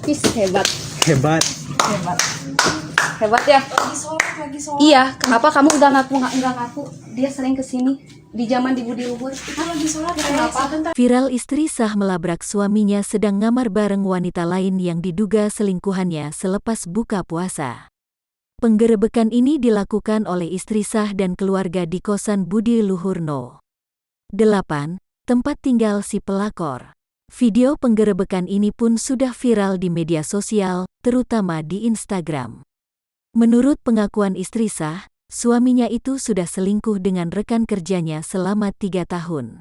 Ih, hebat. Hebat. Hebat. Hebat ya. Lagi sholat. Iya, kenapa kamu nggak ngaku? Dia sering kesini di zaman di Budi Luhur. Itu lagi sholat. Kenapa? Sebentar. Viral istri sah melabrak suaminya sedang ngamar bareng wanita lain yang diduga selingkuhannya selepas buka puasa. Penggerebekan ini dilakukan oleh istri sah dan keluarga di kosan Budi Luhur No. 8, tempat tinggal si pelakor. Video penggerebekan ini pun sudah viral di media sosial, terutama di Instagram. Menurut pengakuan istri sah, suaminya itu sudah selingkuh dengan rekan kerjanya selama 3 tahun.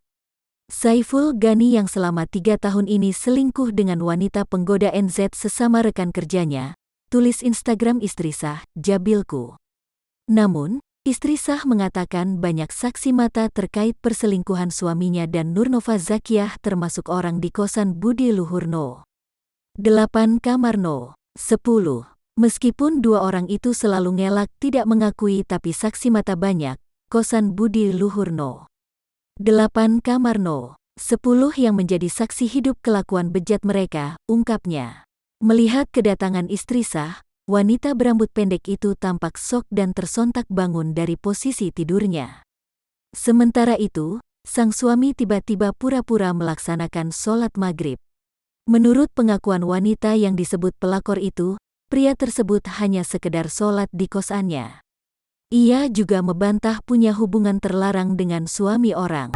Saiful Gani yang selama 3 tahun ini selingkuh dengan wanita penggoda NZ sesama rekan kerjanya, tulis Instagram istri sah, Jabilku. Namun, istri sah mengatakan banyak saksi mata terkait perselingkuhan suaminya dan Nurnova Zakiyah termasuk orang di kosan Budi Luhur No. 8 kamar No. 10. Meskipun 2 orang itu selalu ngelak tidak mengakui tapi saksi mata banyak, kosan Budi Luhur No. 8 kamar No. 10 yang menjadi saksi hidup kelakuan bejat mereka, ungkapnya. Melihat kedatangan istri sah, wanita berambut pendek itu tampak syok dan tersontak bangun dari posisi tidurnya. Sementara itu, sang suami tiba-tiba pura-pura melaksanakan sholat maghrib. Menurut pengakuan wanita yang disebut pelakor itu, pria tersebut hanya sekedar sholat di kosannya. Ia juga membantah punya hubungan terlarang dengan suami orang.